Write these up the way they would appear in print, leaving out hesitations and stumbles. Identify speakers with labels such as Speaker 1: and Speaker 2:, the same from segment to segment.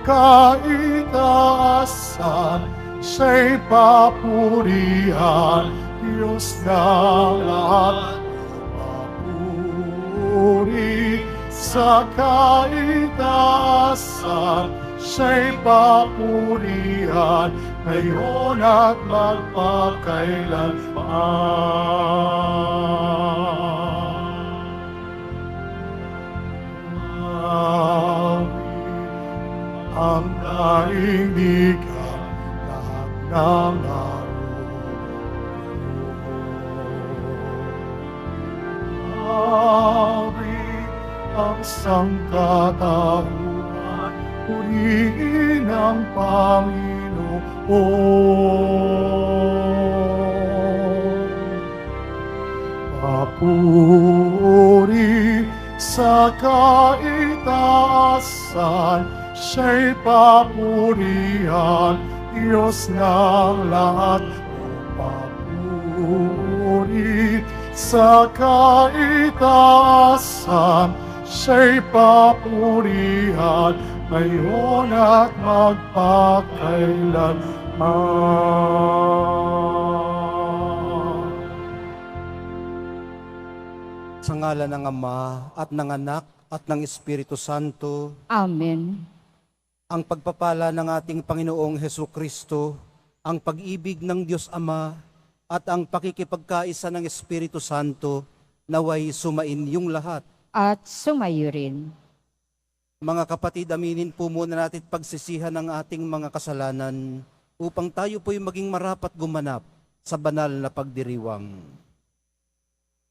Speaker 1: kaitaasan, siya'y papurihan, Diyos ng lahat. Papuri sa kaitaasan, siya'y papurihan, ngayon at magpakailanman. Ang daigdigan, lahat ng naroon. Ang sangkatauhan, purihin ang Panginoon. Papuri sa kaitaasan, siya'y papurihan, Diyos ng lahat. Papuri sa kaitaasan, siya'y papurihan, ngayon at magpakailanman.
Speaker 2: Sa ngalan ng Ama at ng Anak at ng Espiritu Santo.
Speaker 3: Amen.
Speaker 2: Ang pagpapala ng ating Panginoong Hesukristo, ang pag-ibig ng Diyos Ama, at ang pakikipagkaisa ng Espiritu Santo, naway sumain yung lahat.
Speaker 3: At sumayo rin.
Speaker 2: Mga kapatid, aminin po muna natin pagsisihan ng ating mga kasalanan upang tayo po'y maging marapat gumanap sa banal na pagdiriwang.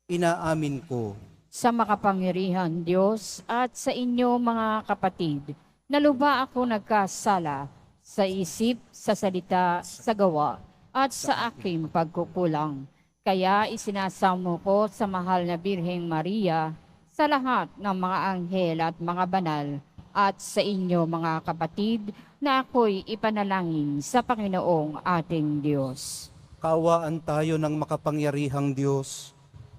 Speaker 2: Inaamin ko
Speaker 3: Sa makapangyarihan Diyos at sa inyo mga kapatid, na lubha ako nagkasala sa isip, sa salita, sa gawa, at sa aking pagkukulang. Kaya isinasamo ko sa mahal na Birheng Maria, sa lahat ng mga anghel at mga banal, at sa inyo mga kapatid, na ako'y ipanalangin sa Panginoong ating Diyos.
Speaker 2: kaawaan tayo ng makapangyarihang Diyos,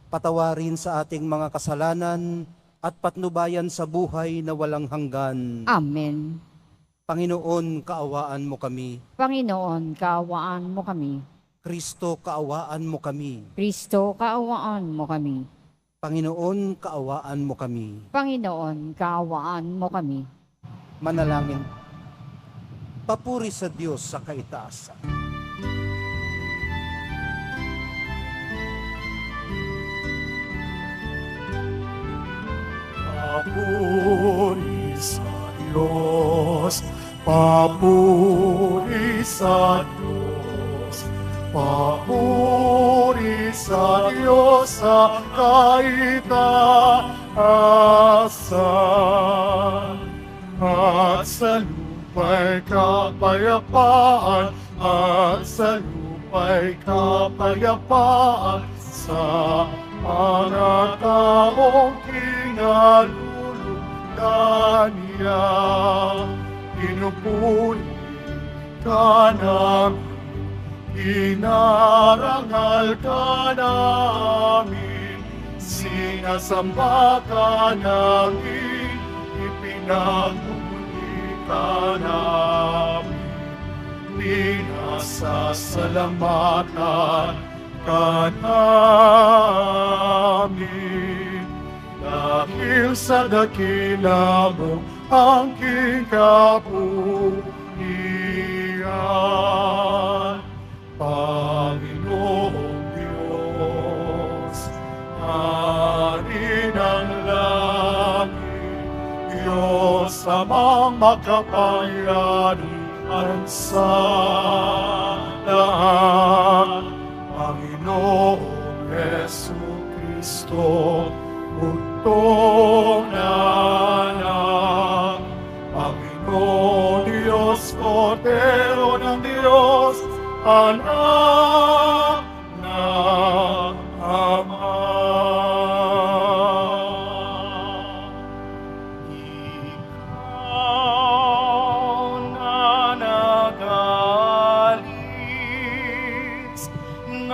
Speaker 2: patawarin sa ating mga kasalanan at patnubayan sa buhay na walang hanggan.
Speaker 3: Amen.
Speaker 2: Panginoon, kaawaan mo kami.
Speaker 3: Panginoon, kaawaan mo kami.
Speaker 2: Kristo, kaawaan mo kami.
Speaker 3: Kristo, kaawaan mo kami.
Speaker 2: Panginoon, kaawaan mo kami.
Speaker 3: Panginoon, kaawaan mo kami.
Speaker 2: Manalangin. Papuri sa Diyos sa kaitaasan.
Speaker 1: Papuri sa Diyos, papuri sa Diyos, papuri sa Diyos sa kaitaasan. At sa lupa'y kapayapaan, at sa lupa'y kapayapaan, sa mga taong kinalulugdan niya. Pinupuri ka namin, inarangal ka namin, sinasamba ka namin, ipinagmumuli ka namin, pinasasalamatan ka namin. Dahil sa dakila mo ang kikapulian, Panginoong Diyos, Hari ng langit, Diyos amang makapangyarihan sa lahat, Panginoong Jesucristo, bugtong na anak, Panginoon Diyos, Kordero ng Diyos, anak ng Ama. Ikaw na nagalis ng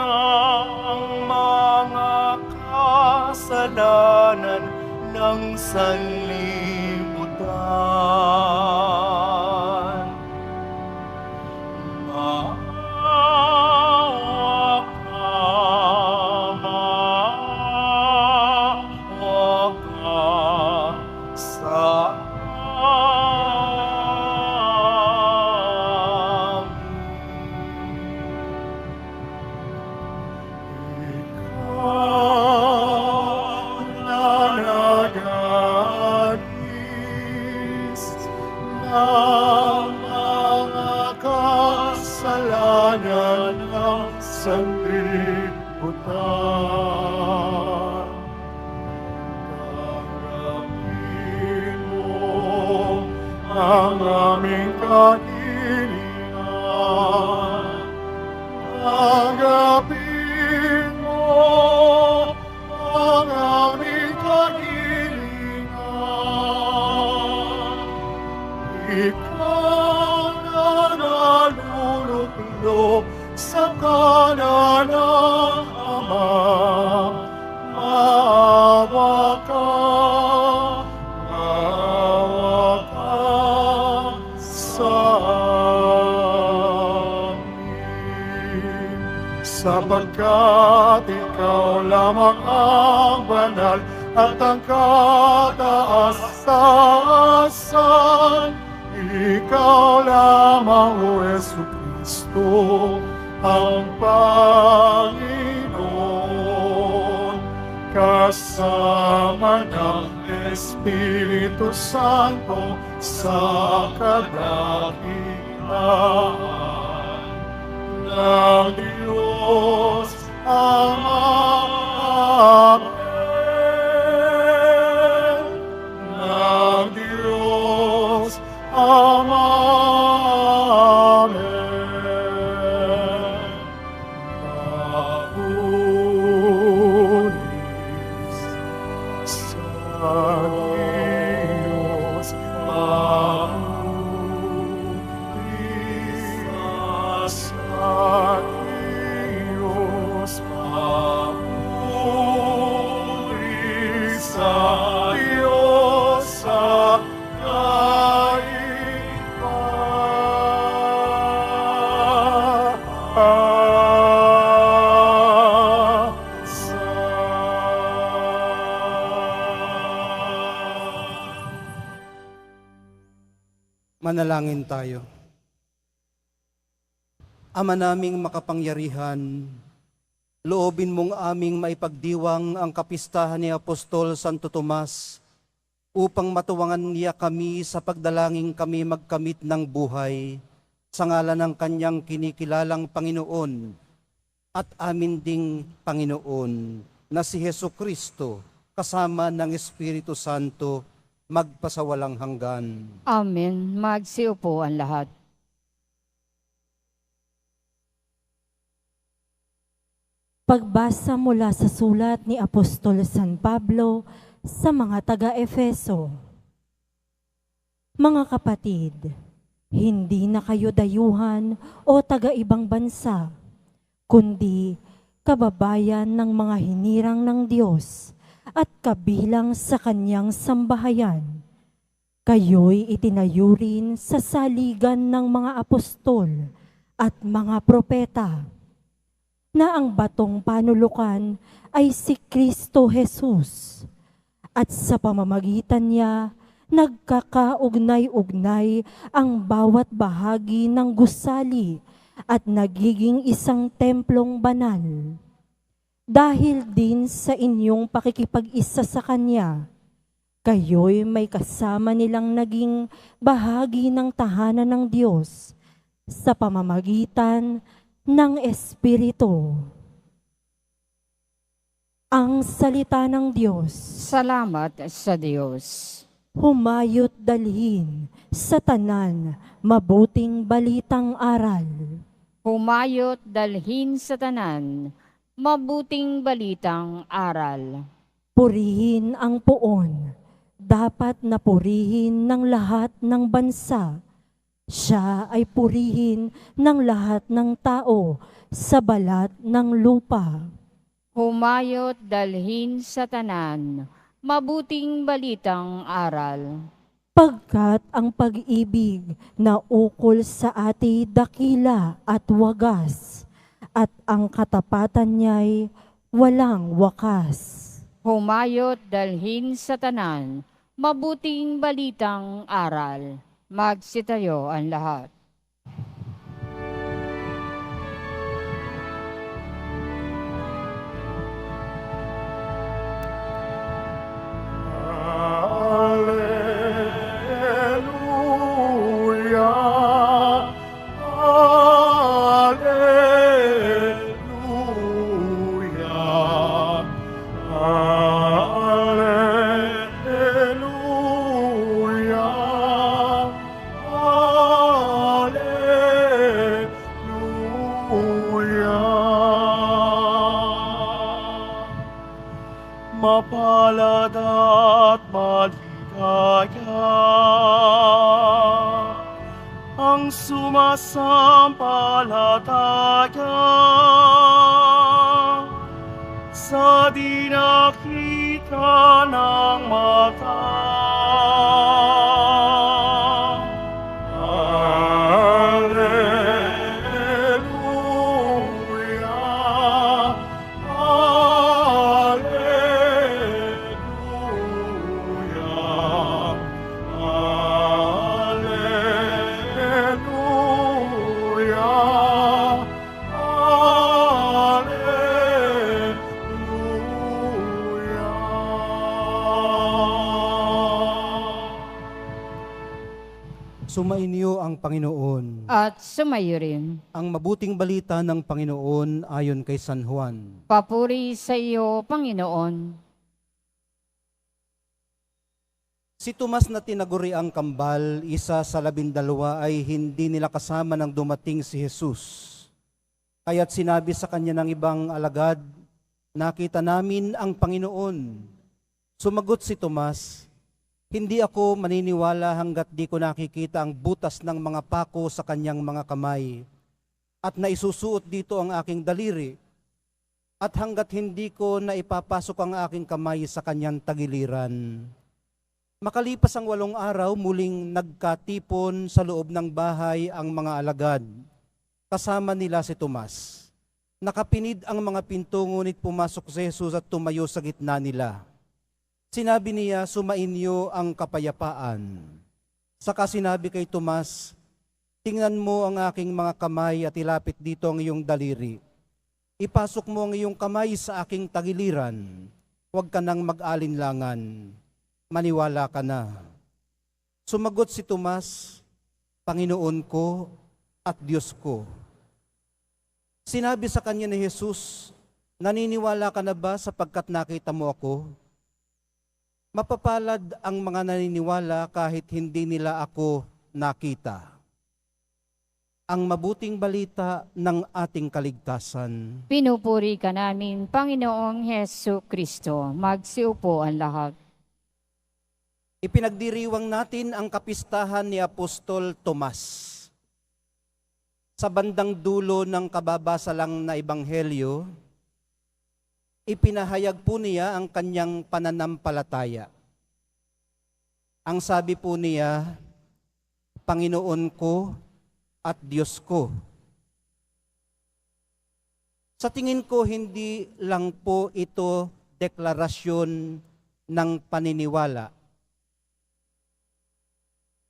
Speaker 1: mga kasalanan ng sanlibutan. ang mga kasalanan ng sanlibutan. Tanggapin mo ang aming kahilingan. Tanggapin mo ang aming kahilingan. Ikaw na naluluklok sa kanan ng Ama, maawa ka sa amin. Sapagkat ikaw lamang ang banal at ang kataas-taasan. Ikaw lamang, O Jesucristo, ang Panginoon, kasama ng Espiritu Santo sa kadakilaan ng Diyos Ama. Amen. Ng Diyos Ama. Amen. Mabunis sa Diyos, mabunis sa Diyos, mabunis sa Diyos sa
Speaker 2: Manalangin tayo. Ama naming makapangyarihan, loobin mong aming maipagdiwang ang kapistahan ni Apostol Santo Tomas upang matuwangan niya kami sa pagdalangin kami magkamit ng buhay sa ngalan ng kanyang kinikilalang Panginoon at amin ding Panginoon na si Jesucristo kasama ng Espiritu Santo magpasawalang hanggan.
Speaker 3: Amen. Magsiupo ang lahat.
Speaker 4: Pagbasa mula sa sulat ni Apostol San Pablo sa mga taga-Efeso. Mga kapatid, hindi na kayo dayuhan o taga-ibang bansa, kundi kababayan ng mga hinirang ng Diyos at kabilang sa kanyang sambahayan. Kayo'y itinayo rin sa saligan ng mga apostol at mga propeta, na ang batong panulukan ay si Kristo Jesus, at sa pamamagitan niya, nagkakaugnay-ugnay ang bawat bahagi ng gusali at nagiging isang templong banal. Dahil din sa inyong pakikipag-isa sa Kanya, kayo'y may kasama nilang naging bahagi ng tahanan ng Diyos sa pamamagitan ng Espiritu. Ang salita ng Diyos.
Speaker 3: Salamat sa Diyos.
Speaker 4: Humayot dalhin sa tanan mabuting balitang aral.
Speaker 3: Humayot dalhin sa tanan mabuting balitang aral.
Speaker 4: Purihin ang poon, dapat na purihin ng lahat ng bansa. Siya ay purihin ng lahat ng tao sa balat ng lupa.
Speaker 3: Humayot dalhin sa tanan mabuting balitang aral.
Speaker 4: Pagkat ang pag-ibig na ukol sa ati dakila at wagas, at ang katapatan niya'y walang wakas.
Speaker 3: Humayot dalhin sa tanan mabuting balitang aral. Magsitayo ang lahat.
Speaker 1: Alleluia. ang sumasampalataya sa di nakita ng mata. Alleluia, alleluia, alleluia, alleluia.
Speaker 2: Sumainyo ang Panginoon.
Speaker 3: At sumayo rin.
Speaker 2: Ang mabuting balita ng Panginoon ayon kay San Juan.
Speaker 3: Papuri sa iyo, Panginoon.
Speaker 2: Si Tomas na tinaguriang kambal, isa sa 12 ay hindi nila kasama nang dumating si Jesus. Kaya't sinabi sa kanya ng ibang alagad, nakita namin ang Panginoon. Sumagot si Tomas, hindi ako maniniwala hanggat di ko nakikita ang butas ng mga pako sa kanyang mga kamay at naisusuot dito ang aking daliri at hanggat hindi ko na ipapasok ang aking kamay sa kanyang tagiliran. Makalipas ang 8 araw, muling nagkatipon sa loob ng bahay ang mga alagad. Kasama nila si Tomas. Nakapinid ang mga pinto ngunit pumasok si Jesus at tumayo sa gitna nila. Sinabi niya, sumainyo ang kapayapaan. Saka sinabi kay Tomas, tingnan mo ang aking mga kamay at ilapit dito ang iyong daliri. Ipasok mo ang iyong kamay sa aking tagiliran. Huwag ka nang mag-alinlangan. Maniwala ka na. Sumagot si Tomas, Panginoon ko at Diyos ko. Sinabi sa kanya ni Jesus, naniniwala ka na ba sapagkat nakita mo ako? Mapapalad ang mga naniniwala kahit hindi nila ako nakita. Ang mabuting balita ng ating kaligtasan.
Speaker 3: Pinupuri ka namin, Panginoong Hesu Kristo. Magsiupo ang lahat.
Speaker 2: Ipinagdiriwang natin ang kapistahan ni Apostol Tomas. Sa bandang dulo ng kababasa lang na ebanghelyo, ipinahayag po niya ang kanyang pananampalataya. Ang sabi po niya, Panginoon ko at Diyos ko. Sa tingin ko, hindi lang po ito deklarasyon ng paniniwala.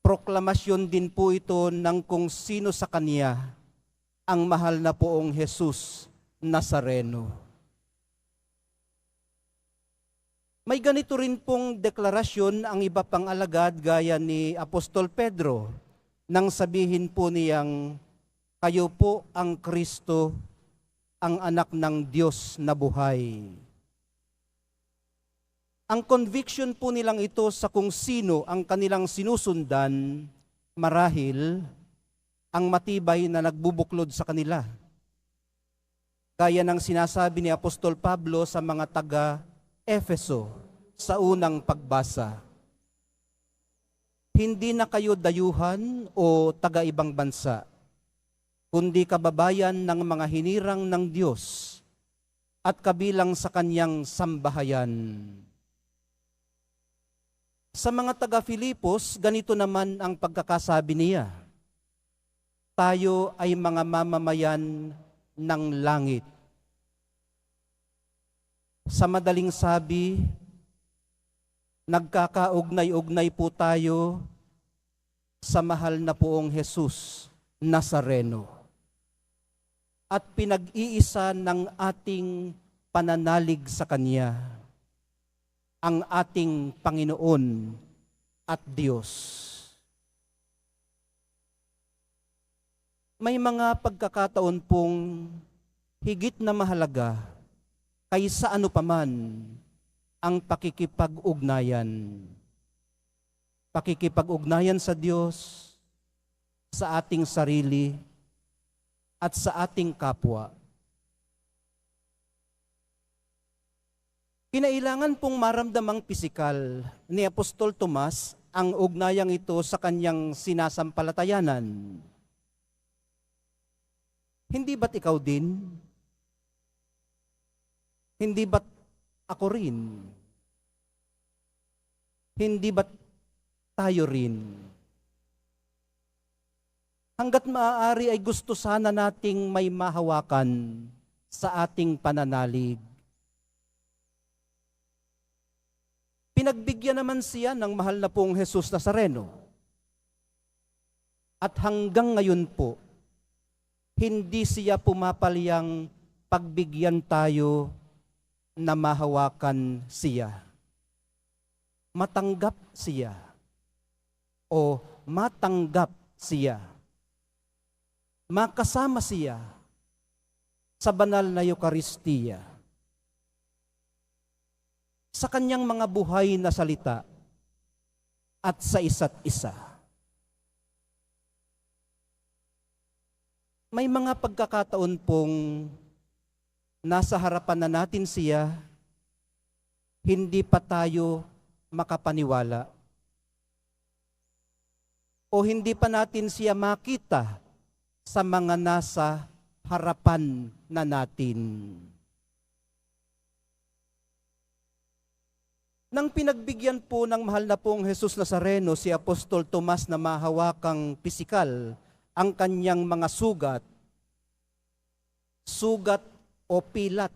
Speaker 2: Proklamasyon din po ito ng kung sino sa Kanya ang mahal na poong Jesus Nazareno. May ganito rin pong deklarasyon ang iba pang alagad gaya ni Apostol Pedro nang sabihin po niyang, kayo po ang Kristo, ang anak ng Diyos na buhay. Ang conviction po nilang ito sa kung sino ang kanilang sinusundan, marahil ang matibay na nagbubuklod sa kanila. Gaya ng sinasabi ni Apostol Pablo sa mga taga-Efeso sa unang pagbasa. Hindi na kayo dayuhan o taga-ibang bansa, kundi kababayan ng mga hinirang ng Diyos at kabilang sa kanyang sambahayan. Sa mga taga-Filipos, ganito naman ang pagkakasabi niya. Tayo ay mga mamamayan ng langit. Sa madaling sabi, nagkakaugnay-ugnay po tayo sa mahal na poong Jesus Nazareno. At pinag-iisa ng ating pananalig sa Kanya, ang ating Panginoon at Diyos. May mga pagkakataon pong higit na mahalaga kaysa ano paman ang pakikipag-ugnayan. Pakikipag-ugnayan sa Diyos, sa ating sarili, at sa ating kapwa. Kinailangan pong maramdamang pisikal ni Apostol Tomas ang ugnayang ito sa kanyang sinasampalatayanan. Hindi ba't ikaw din? Hindi ba't ako rin? Hindi ba't tayo rin? Hanggat maaari ay gusto sana nating may mahawakan sa ating pananalig. Pinagbigyan naman siya ng mahal na pong Jesus Nazareno. At hanggang ngayon po, hindi siya pumapalyang pagbigyan tayo na mahawakan siya. Matanggap siya o matanggap siya. Makasama siya sa banal na Eukaristiya. Sa kanyang mga buhay na salita at sa isa't isa. May mga pagkakataon pong nasa harapan na natin siya, hindi pa tayo makapaniwala. O hindi pa natin siya makita sa mga nasa harapan na natin. Nang pinagbigyan po ng mahal na pong Jesus Nazareno si Apostol Tomas na mahawakang pisikal ang kanyang mga sugat o pilat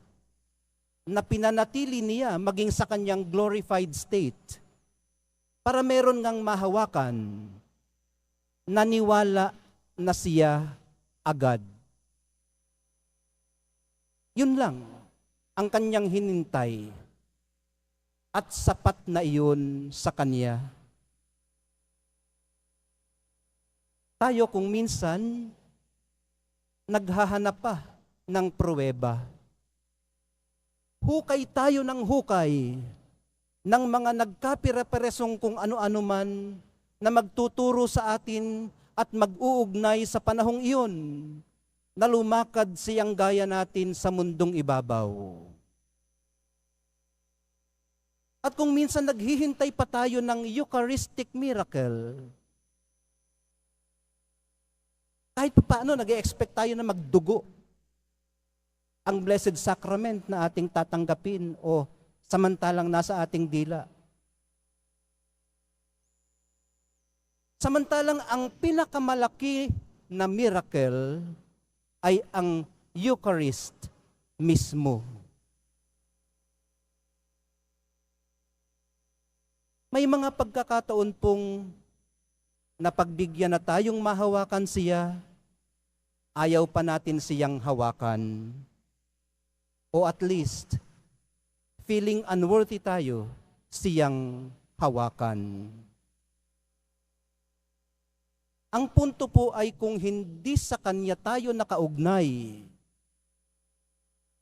Speaker 2: na pinanatili niya maging sa kanyang glorified state para meron ngang mahawakan, naniwala na siya agad. Yun lang ang kanyang hinintay at sapat na iyon sa kanya. Tayo kung minsan naghahanap pa ng pruweba. Hukay tayo ng hukay ng mga nagkapire-peresong kung ano-ano man na magtuturo sa atin at mag-uugnay sa panahong iyon na lumakad siyang gaya natin sa mundong ibabaw. At kung minsan naghihintay pa tayo ng Eucharistic miracle, kahit pa paano nag-e-expect tayo na magdugo ang Blessed Sacrament na ating tatanggapin o samantalang nasa ating dila. Samantalang ang pinakamalaki na miracle ay ang Eucharist mismo. May mga pagkakataon pong napagbigyan na tayong mahawakan siya, ayaw pa natin siyang hawakan. O at least, feeling unworthy tayo siyang hawakan. Ang punto po ay kung hindi sa Kanya tayo nakaugnay,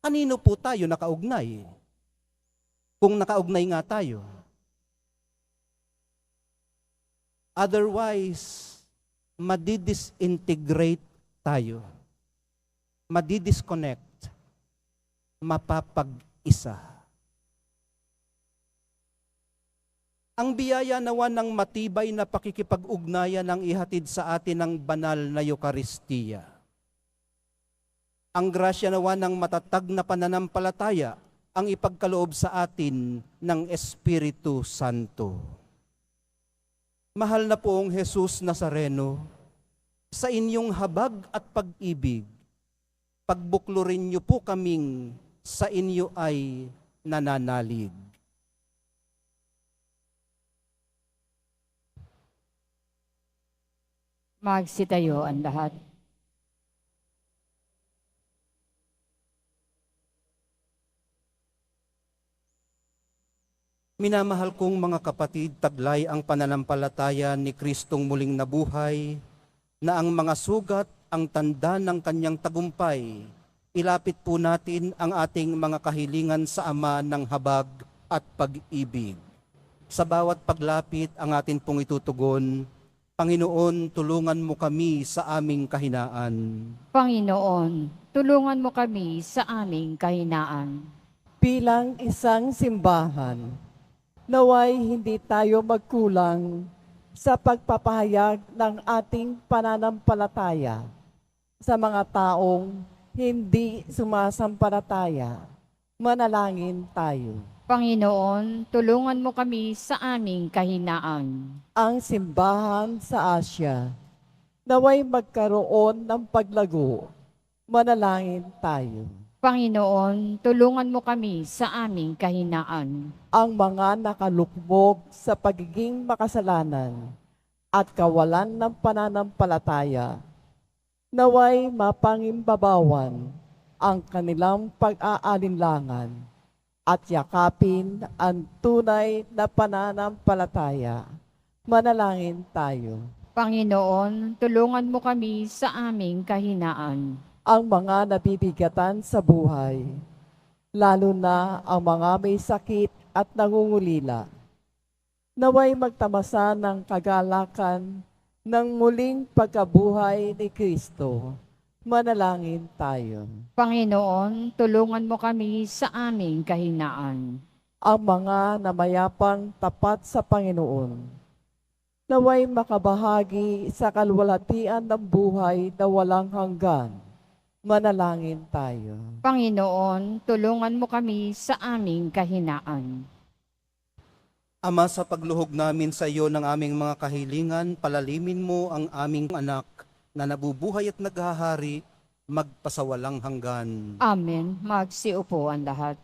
Speaker 2: kanino po tayo nakaugnay? Kung nakaugnay nga tayo. Otherwise, madidisintegrate tayo. Madidisconnect. Mapapag-isa. Ang biyaya nawa ng matibay na pakikipag-ugnayan ang ihatid sa atin ng banal na Eukaristiya. Ang grasya nawa ng matatag na pananampalataya ang ipagkaloob sa atin ng Espiritu Santo. Mahal na poong Jesus Nazareno, sa inyong habag at pag-ibig, pagbuklurin niyo po kaming sa inyo ay nananalig.
Speaker 3: Magsitayo ang lahat.
Speaker 2: Minamahal kong mga kapatid, taglay ang pananampalataya ni Kristong muling nabuhay, na ang mga sugat ang tanda ng kanyang tagumpay. Ilapit po natin ang ating mga kahilingan sa Ama ng habag at pag-ibig. Sa bawat paglapit ang atin pong itutugon, Panginoon, tulungan mo kami sa aming kahinaan.
Speaker 3: Panginoon, tulungan mo kami sa aming kahinaan.
Speaker 5: Bilang isang simbahan, naway hindi tayo magkulang sa pagpapahayag ng ating pananampalataya. sa mga taong hindi sumasampalataya. Manalangin tayo.
Speaker 3: Panginoon, tulungan mo kami sa aming kahinaan.
Speaker 5: Ang simbahan sa Asya, naway magkaroon ng paglago. Manalangin tayo.
Speaker 3: Panginoon, tulungan mo kami sa aming kahinaan.
Speaker 5: Ang mga nakalukmog sa pagiging makasalanan at kawalan ng pananampalataya, naway mapangimbabawan ang kanilang pag-aalinlangan at yakapin ang tunay na pananampalataya. Manalangin tayo.
Speaker 3: Panginoon, tulungan mo kami sa aming kahinaan.
Speaker 5: Ang mga nabibigatan sa buhay, lalo na ang mga may sakit at nangungulila, naway magtamasa ng kagalakan ng muling pagkabuhay ni Kristo. Manalangin tayo.
Speaker 3: Panginoon, tulungan mo kami sa aming kahinaan.
Speaker 5: Ang mga namayapang tapat sa Panginoon, naway makabahagi sa kalwalhatian ng buhay na walang hanggan. Manalangin tayo.
Speaker 3: Panginoon, tulungan mo kami sa aming kahinaan.
Speaker 2: Ama, sa pagluhog namin sa iyo ng aming mga kahilingan, palalimin mo ang aming anak na nabubuhay at naghahari, magpasawalang hanggan.
Speaker 3: Amen. Magsiupo ang lahat.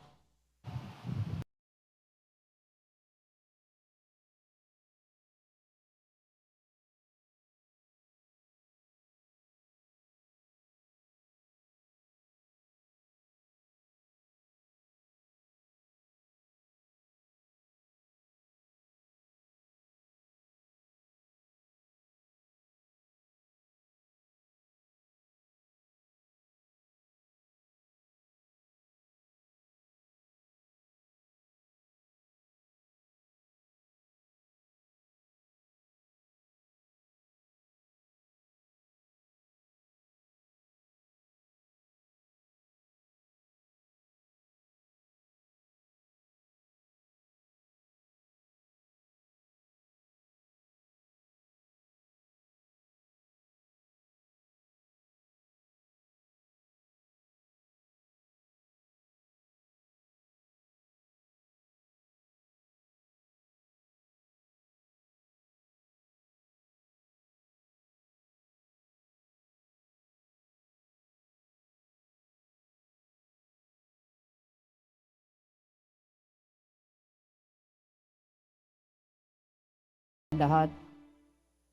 Speaker 3: Lahat.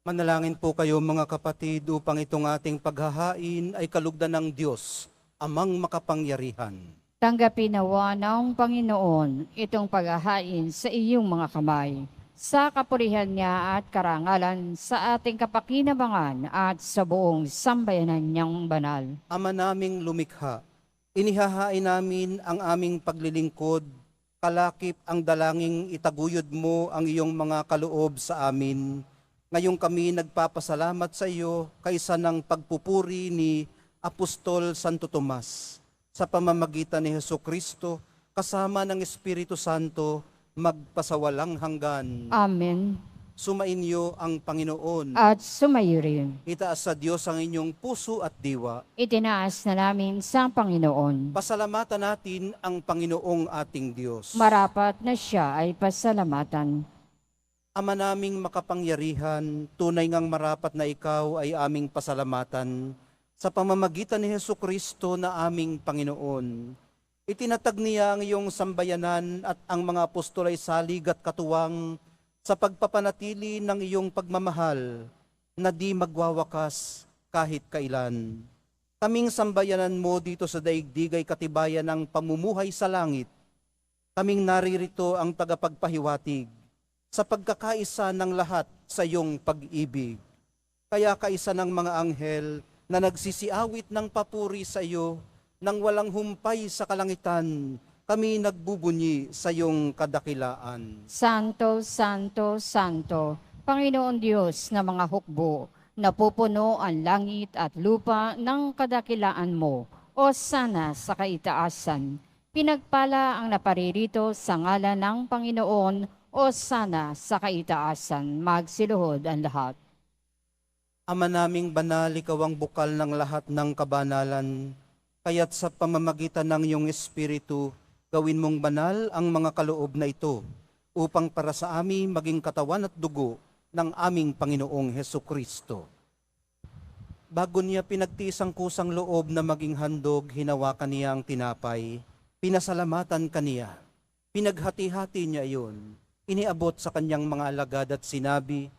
Speaker 2: Manalangin po kayo mga kapatid upang itong ating paghahain ay kalugdan ng Diyos, Amang makapangyarihan.
Speaker 3: Tanggapin nawa ng Panginoon itong paghahain sa iyong mga kamay, sa kapurihan niya at karangalan sa ating kapakinabangan at sa buong sambayanan niyang banal.
Speaker 2: Ama naming lumikha, inihahain namin ang aming paglilingkod, kalakip ang dalangin itaguyod mo ang iyong mga kaloob sa amin. Ngayong kami nagpapasalamat sa iyo kaysa ng pagpupuri ni Apostol Santo Tomas. Sa pamamagitan ni Hesukristo, kasama ng Espiritu Santo, magpasawalang hanggan.
Speaker 3: Amen.
Speaker 2: Sumainyo ang Panginoon.
Speaker 3: At sumayo rin.
Speaker 2: Itaas sa Diyos ang inyong puso at diwa.
Speaker 3: Itinaas na namin sa Panginoon.
Speaker 2: Pasalamatan natin ang Panginoong ating Diyos.
Speaker 3: Marapat na siya ay pasalamatan.
Speaker 2: Ama naming makapangyarihan, tunay ngang marapat na ikaw ay aming pasalamatan sa pamamagitan ni Hesukristo na aming Panginoon. Itinatag niya ang iyong sambayanan at ang mga apostol ay salig at katuwang sa pagpapanatili ng iyong pagmamahal na di magwawakas kahit kailan. Kaming sambayanan mo dito sa daigdig ay katibayan ng pamumuhay sa langit. Kaming naririto ang tagapagpahiwatig sa pagkakaisa ng lahat sa iyong pag-ibig. Kaya kaisa ng mga anghel na nagsisiawit ng papuri sa iyo nang walang humpay sa kalangitan, kami nagbubunyi sa iyong kadakilaan.
Speaker 3: Santo, Santo, Santo, Panginoon Diyos na mga hukbo, napupuno ang langit at lupa ng kadakilaan mo, o sana sa kaitaasan. Pinagpala ang naparirito sa ngalan ng Panginoon, o sana sa kaitaasan. Magsiluhod ang lahat.
Speaker 2: Ama naming banal, ikaw ang bukal ng lahat ng kabanalan, kaya't sa pamamagitan ng iyong Espiritu, gawin mong banal ang mga kaloob na ito, upang para sa amin maging katawan at dugo ng aming Panginoong Hesukristo. Bago niya pinagtiis ang kusang loob na maging handog, hinawakan niya ang tinapay, pinasalamatan kaniya, pinaghati-hati niya iyon, iniabot sa kanyang mga alagad at sinabi,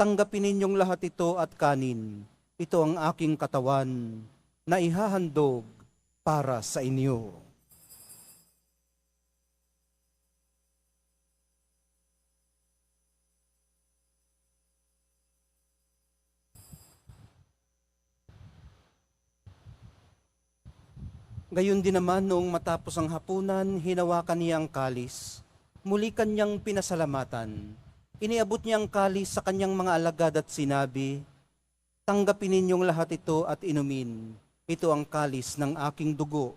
Speaker 2: "Tanggapin ninyong lahat ito at kanin, ito ang aking katawan na ihahandog para sa inyo." Gayon din naman noong matapos ang hapunan, hinawakan niya ang kalis. Muli kanyang pinasalamatan. Iniabot niya ang kalis sa kanyang mga alagad at sinabi, "Tanggapin ninyong lahat ito at inumin. Ito ang kalis ng aking dugo,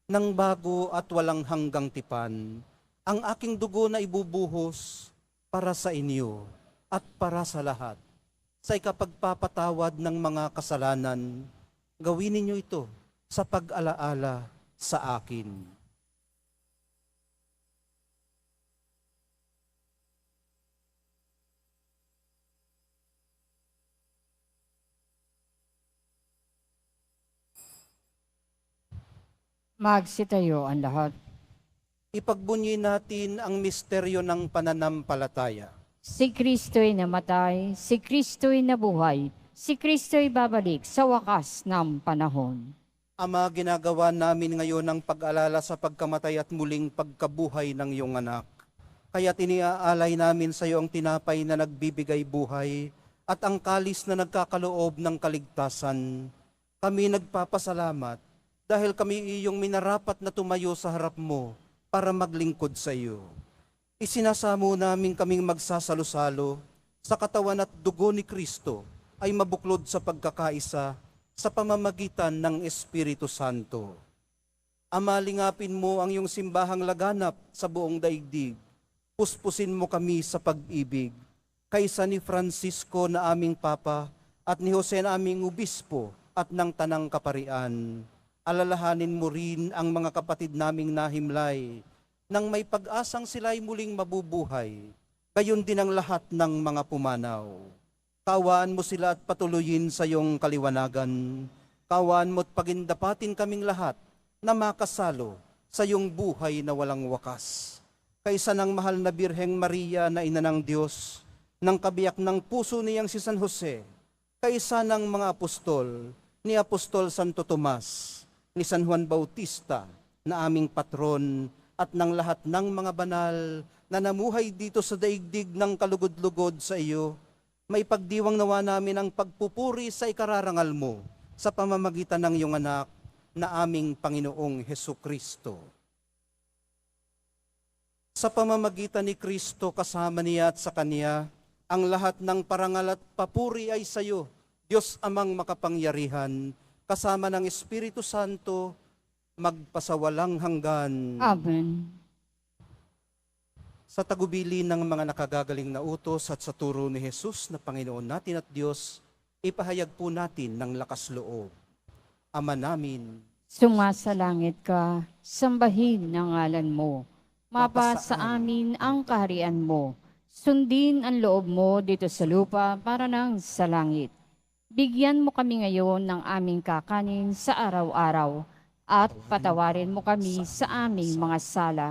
Speaker 2: ng bago at walang hanggang tipan. Ang aking dugo na ibubuhos para sa inyo at para sa lahat. Sa ikapagpapatawad ng mga kasalanan, gawin ninyo ito sa pag-alaala sa akin."
Speaker 3: Magsitayo ang lahat.
Speaker 2: Ipagbunyi natin ang misteryo ng pananampalataya.
Speaker 3: Si Kristo'y namatay, si Kristo'y nabuhay, si Kristo'y babalik sa wakas ng panahon.
Speaker 2: Ama, ginagawa namin ngayon ang pag-alala sa pagkamatay at muling pagkabuhay ng iyong anak. Kaya't iniaalay namin sa iyo ang tinapay na nagbibigay buhay at ang kalis na nagkakaloob ng kaligtasan. Kami nagpapasalamat dahil kami iyong minarapat na tumayo sa harap mo para maglingkod sa iyo. Isinasamo namin kaming magsasalo-salo sa katawan at dugo ni Kristo ay mabuklod sa pagkakaisa sa pamamagitan ng Espiritu Santo. Ama, lingapin mo ang iyong simbahang laganap sa buong daigdig. Puspusin mo kami sa pag-ibig, kaysa ni Francisco na aming Papa at ni Jose na aming Obispo at ng Tanang Kaparian. Alalahanin mo rin ang mga kapatid naming nahimlay, nang may pag-asang sila'y muling mabubuhay, gayon din ang lahat ng mga pumanaw. Kawaan mo sila at patuloyin sa iyong kaliwanagan. Kawaan mo at pagindapatin kaming lahat na makasalo sa iyong buhay na walang wakas. Kaysa ng mahal na Birheng Maria na ina ng Diyos, ng kabiyak ng puso niyang si San Jose, kaysa ng mga apostol, ni Apostol Santo Tomas, ni San Juan Bautista, na aming patron, at ng lahat ng mga banal na namuhay dito sa daigdig ng kalugod-lugod sa iyo, may pagdiwang nawa namin ang pagpupuri sa ikararangal mo sa pamamagitan ng iyong anak na aming Panginoong Hesukristo. Sa pamamagitan ni Kristo kasama niya at sa Kanya, ang lahat ng parangal at papuri ay sa iyo, Diyos Amang makapangyarihan, kasama ng Espiritu Santo, magpasawalang hanggan.
Speaker 3: Amen.
Speaker 2: Sa tagubili ng mga nakagagaling na utos at sa turo ni Jesus na Panginoon natin at Diyos, ipahayag po natin ng lakas loob. Ama namin,
Speaker 3: Sumasalangit ka, sambahin ang ngalan mo. Mapa sa amin ang kaharian mo. Sundin ang loob mo dito sa lupa para nang sa langit. Bigyan mo kami ngayon ng aming kakanin sa araw-araw at patawarin mo kami sa aming mga sala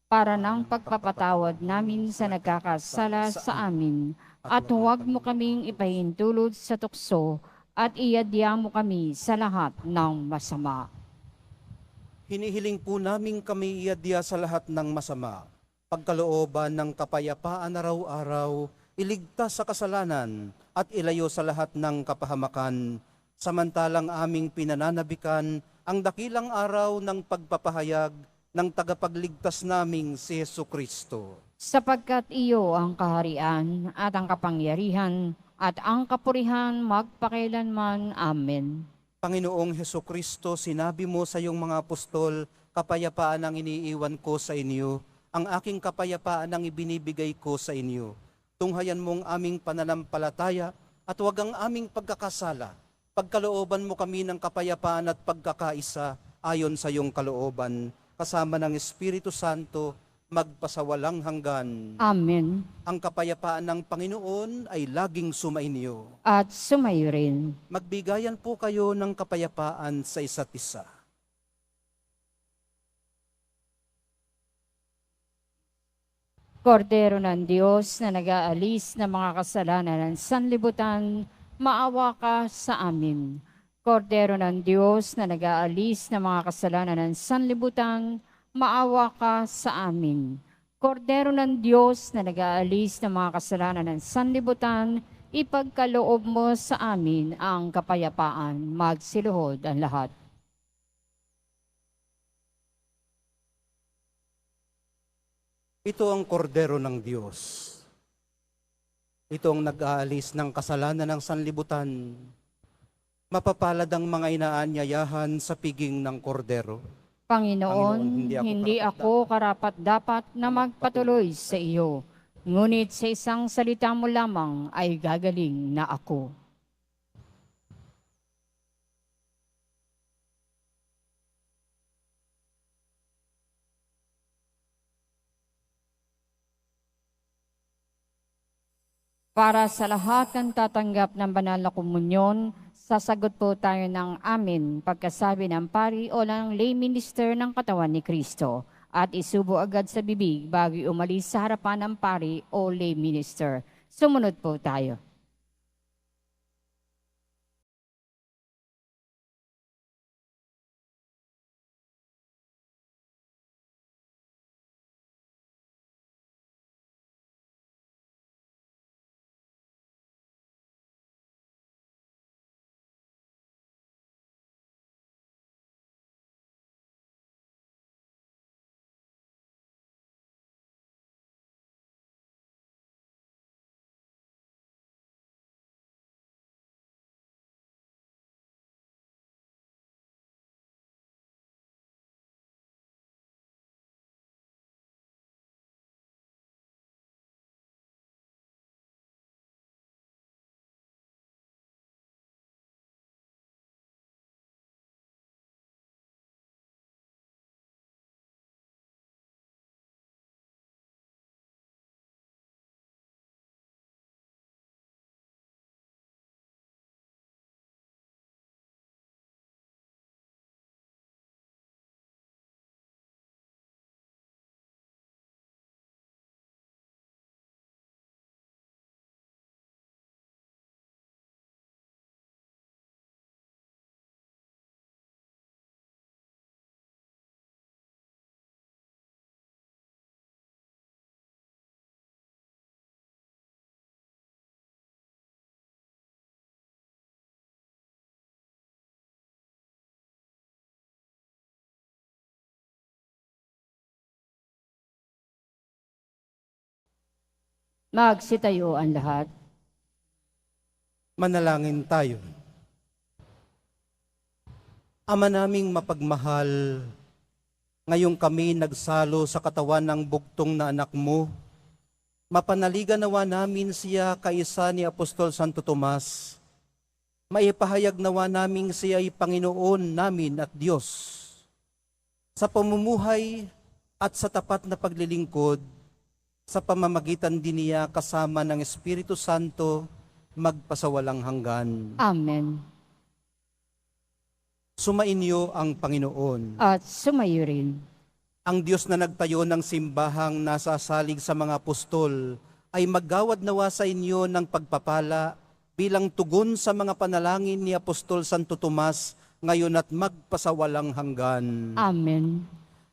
Speaker 3: para ng pagpapatawad namin sa nagkakasala sa amin. At huwag mo kaming ipahintulot sa tukso at iadya mo kami sa lahat ng masama.
Speaker 2: hinihiling po namin kami iadya sa lahat ng masama, pagkalooban ng kapayapaan araw-araw, iligtas sa kasalanan at ilayo sa lahat ng kapahamakan, samantalang aming pinananabikan ang dakilang araw ng pagpapahayag ng tagapagligtas naming si Hesukristo.
Speaker 3: Sapagkat iyo ang kaharian at ang kapangyarihan at ang kapurihan magpakailanman. Amen.
Speaker 2: Panginoong Hesukristo, sinabi mo sa iyong mga apostol, kapayapaan ang iniiwan ko sa inyo, ang aking kapayapaan ang ibinibigay ko sa inyo. Tunghayan mong aming pananampalataya at huwag ang aming pagkakasala. Pagkalooban mo kami ng kapayapaan at pagkakaisa ayon sa iyong kalooban, kasama ng Espiritu Santo, magpasawalang hanggan.
Speaker 3: Amen.
Speaker 2: Ang kapayapaan ng Panginoon ay laging sumainyo.
Speaker 3: At sumayo rin.
Speaker 2: Magbigayan po kayo ng kapayapaan sa isa't isa.
Speaker 3: Kordero ng Diyos na nag-aalis ng mga kasalanan ng sanlibutan, maawa ka sa amin. Kordero ng Diyos na nag-aalis ng mga kasalanan ng sanlibutan, maawa ka sa amin. Kordero ng Diyos na nag-aalis ng mga kasalanan ng sanlibutan, ipagkaloob mo sa amin ang kapayapaan. Magsiluhod ang lahat.
Speaker 2: Ito ang kordero ng Diyos. Ito ang nag-aalis ng kasalanan ng sanlibutan. Mapapalad ang mga inaanyayahan sa piging ng kordero.
Speaker 3: Panginoon, hindi ako karapat-dapat na magpatuloy sa iyo. Ngunit sa isang salita mo lamang ay gagaling na ako. Para sa lahat ng tatanggap ng banal na komunyon, sasagot po tayo ng amin pagkasabi ng pari o ng lay minister ng katawan ni Kristo at isubo agad sa bibig bago umalis sa harapan ng pari o lay minister. Sumunod po tayo. Magsitayo ang lahat.
Speaker 2: Manalangin tayo. Ama naming mapagmahal, ngayong kami nagsalo sa katawan ng bugtong na anak mo, mapanaligan nawa namin siya kaisa ni Apostol Santo Tomas, maipahayag nawa namin siya ay Panginoon namin at Diyos. Sa pamumuhay at sa tapat na paglilingkod, sa pamamagitan din niya kasama ng Espiritu Santo, magpasawalang hanggan.
Speaker 3: Amen.
Speaker 2: Sumainyo ang Panginoon.
Speaker 3: At sumayo rin.
Speaker 2: Ang Diyos na nagtayo ng simbahang nasasalig sa mga apostol ay maggawad nawa sa inyo ng pagpapala bilang tugon sa mga panalangin ni Apostol Santo Tomas ngayon at magpasawalang hanggan.
Speaker 3: Amen.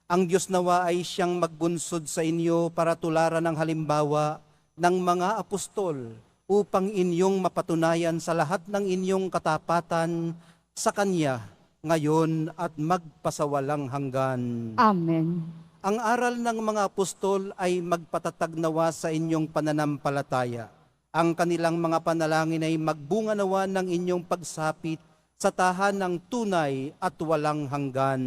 Speaker 2: Ang Diyos nawa ay siyang magbunsod sa inyo para tularan ng halimbawa ng mga apostol upang inyong mapatunayan sa lahat ng inyong katapatan sa Kanya ngayon at magpasawalang hanggan.
Speaker 3: Amen.
Speaker 2: Ang aral ng mga apostol ay magpatatag nawa sa inyong pananampalataya. Ang kanilang mga panalangin ay magbunga nawa ng inyong pagsapit sa tahanang tunay at walang hanggan.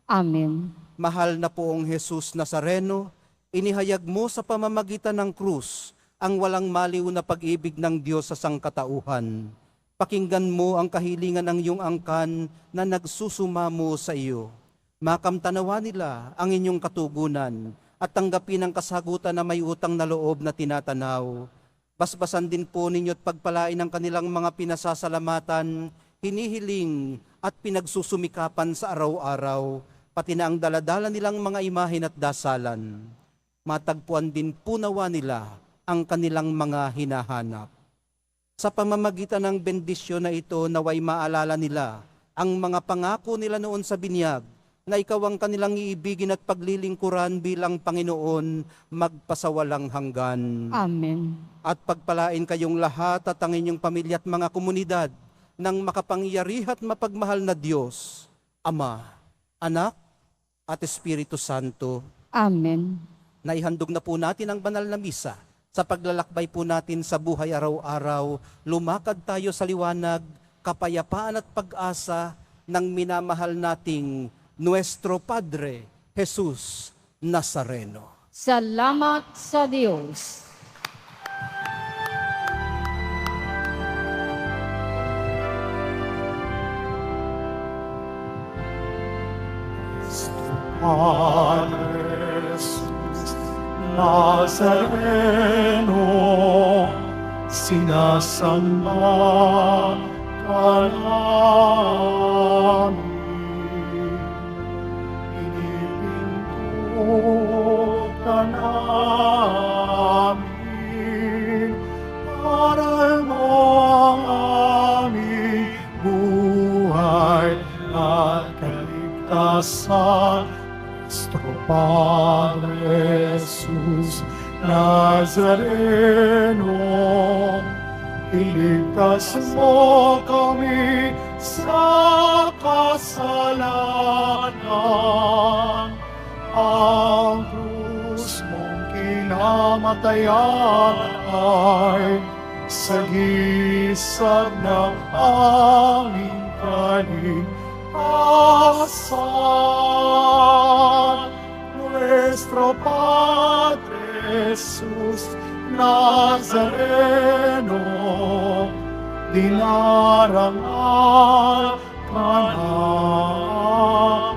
Speaker 3: Amen.
Speaker 2: Mahal na poong Jesus Nazareno, inihayag mo sa pamamagitan ng krus ang walang maliw na pag-ibig ng Diyos sa sangkatauhan. Pakinggan mo ang kahilingan ng iyong angkan na nagsusumamo sa iyo. Makamtanawa nila ang inyong katugunan at tanggapin ang kasagutan na may utang na loob na tinatanaw. Basbasan din po ninyo at pagpalain ang kanilang mga pinasasalamatan, hinihiling at pinagsusumikapan sa araw-araw, pati na ang daladala nilang mga imahin at dasalan. Matagpuan din po nawa nila ang kanilang mga hinahanap. Sa pamamagitan ng bendisyon na ito, naway maalala nila ang mga pangako nila noon sa binyag, na ikaw ang kanilang iibigin at paglilingkuran bilang Panginoon magpasawalang hanggan.
Speaker 3: Amen.
Speaker 2: At pagpalain kayong lahat at ang inyong pamilya at mga komunidad ng makapangyarihan at mapagmahal na Diyos, Ama, Anak, at Espiritu Santo.
Speaker 3: Amen.
Speaker 2: Naihandog na po natin ang banal na misa. Sa paglalakbay po natin sa buhay araw-araw, lumakad tayo sa liwanag, kapayapaan at pag-asa ng minamahal nating Nuestro Padre, Jesus Nazareno.
Speaker 3: Salamat sa Diyos.
Speaker 1: Padre Jesus Nazareno, sinasamba ka namin. Pinipinto ka namin, aral mo ang aming buhay at kaligtasan. Nuestro Padre Jesus Nazareno, iligtas mo kami sa kasalanan. Ang krus mong kinamatayan ay sagisag ng aming kaligtasan. Nuestro Padre Jesus Nazareno, dinarangal ka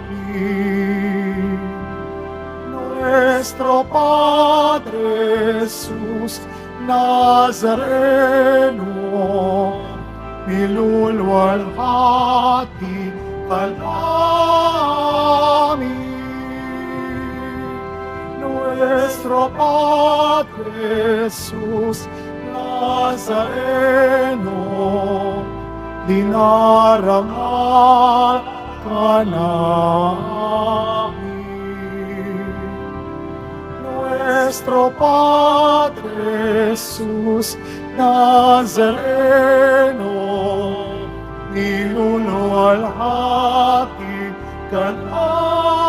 Speaker 1: namin. Nuestro Padre Jesus Nazareno, niluluwalhati ka namin. Nuestro Padre Jesus Nazareno, dinarangal ka namin. Nuestro Padre Jesus Nazareno, niluluwalhati ka namin.